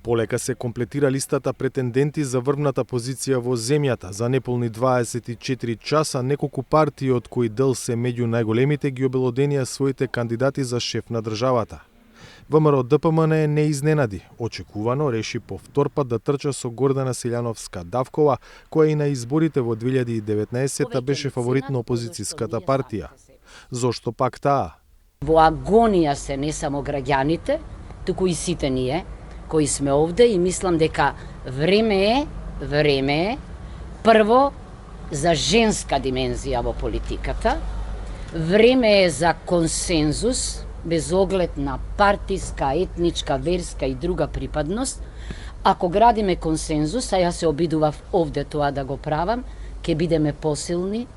Полека се комплетира листата претенденти за врвната позиција во земјата. За неполни 24 часа неколку партии, од кои дел се меѓу најголемите, ги обелоденија своите кандидати за шеф на државата. ВМРО ДПМН не изненади. Очекувано реши повтор пат да трча со Гордана Силјановска-Давкова, која и на изборите во 2019 беше фаворит на опозицијската партија. Зошто пак таа? Во агонија се не само граѓаните, туку и сите ние кои сме овде, и мислам дека време е прво за женска димензија во политиката, време е за консензус без оглед на партиска, етничка, верска и друга припадност. Ако градиме консензус, а јас се обидував овде тоа да го правам, ќе бидеме посилни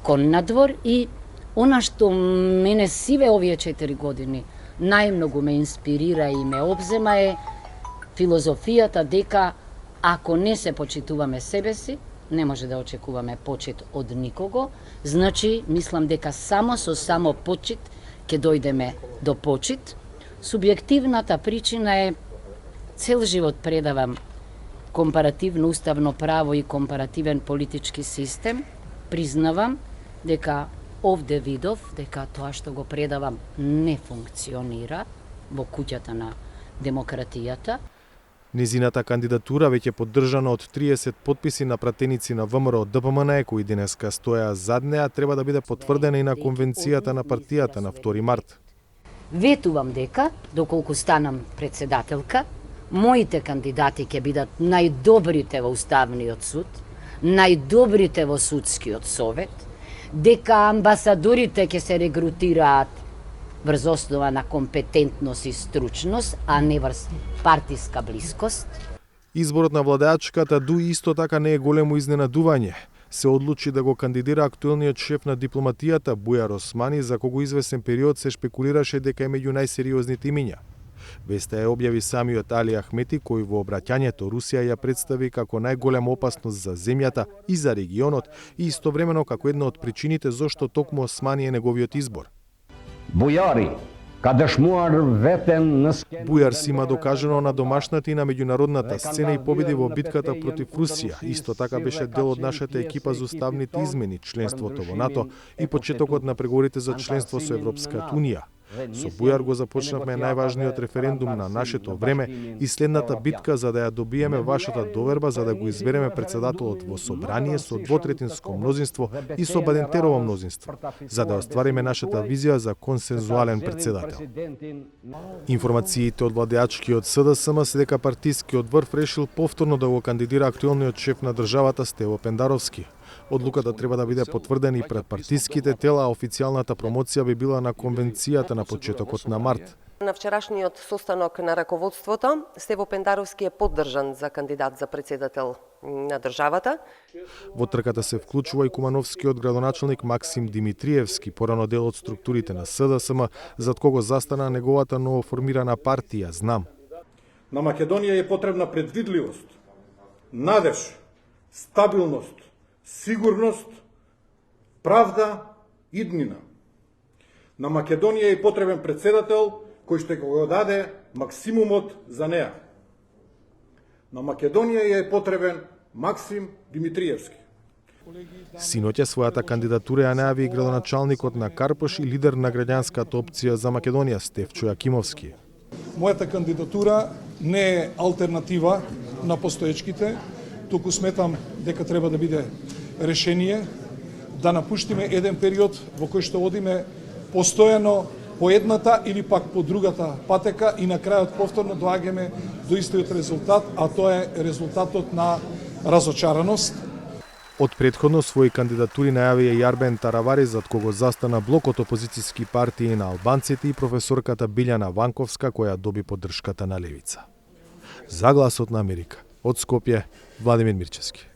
кон надвор. И она што мене сиве овие 4 години најмногу ме инспирира и ме обзема е филозофијата дека ако не се почитуваме себе си, не може да очекуваме почит од никого. Значи, мислам дека само со само почит ќе дојдеме до почит. Субјективната причина е цел живот предавам компаративно уставно право и компаративен политички систем. Признавам дека овде видов дека тоа што го предавам не функционира во куќата на демократијата. Незината кандидатура веќе поддржана од 30 потписи на пратеници на ВМРО ДПМН, кои денеска стоеа зад неа, треба да биде потврдена и на конвенцијата на партијата на 2 март. Ветувам дека, доколку станам председателка, моите кандидати ќе бидат најдобрите во Уставниот суд, најдобрите во Судскиот совет, дека амбасадорите ќе се регрутираат врз основа на компетентност и стручност, а не врз партиска блискост. Изборот на владеачката ДУ исто така не е големо изненадување. Се одлучи да го кандидира актуелниот шеф на дипломатијата Бујар Османи, за кого известен период се шпекулираше дека е меѓу најсериозните имиња. Веста ја објави самиот Али Ахмети, кој во обраќањето Русија ја представи како најголема опасност за земјата и за регионот, и истовремено како една од причините зошто токму Османи е неговиот избор. Бујар си има докажано на домашната и на меѓународната сцена и победи во битката против Русија. Исто така беше дел од нашата екипа за уставните измени, членството во НАТО и почетокот на преговорите за членство со Европската унија. Со Бујар го започнавме најважниот референдум на нашето време и следната битка за да ја добиеме вашата доверба за да го избереме председателот во собрание со двотретинско мнозинство и со Бадентерово мнозинство, за да оствариме нашата визија за консензуален председател. Информациите од владеачкиот СДСМ се дека партискиот врв решил повторно да го кандидира актуелниот шеф на државата Стево Пендаровски. Одлуката треба да биде потврдена и пред партиските тела, а официјалната промоција би била на конвенцијата на почетокот на март. На вчерашниот состанок на раководството, Стево Пендаровски е поддржан за кандидат за председател на државата. Во трката се вклучува и кумановскиот градоначелник Максим Димитриевски, порано дел од структурите на СДСМ, зад кого застана неговата новоформирана партија Знам. На Македонија е потребна предвидливост, надеж, стабилност, сигурност, правда, иднина. На Македонија е потребен председател кој ще го даде максимумот за неа. На Македонија е потребен Максим Димитриевски. Синоќа својата кандидатура ја најави и градоначалникот на Карпош и лидер на граѓанската опција за Македонија Стефчо Јакимовски. Мојата кандидатура не е алтернатива на постоечките, туку сметам дека треба да биде решение да напуштиме еден период во кој што одиме постојано по едната или пак по другата патека и на крајот повторно доаѓаме до истиот резултат, а тоа е резултатот на разочараност. Од претходно своји кандидатури најави и Јарбен Таравари, зад кого застана блокот опозицијски партии на албанците и професорката Билјана Ванковска, која доби поддршката на левица. За Гласот на Америка. Од Скопје, Владимир Мирчевски.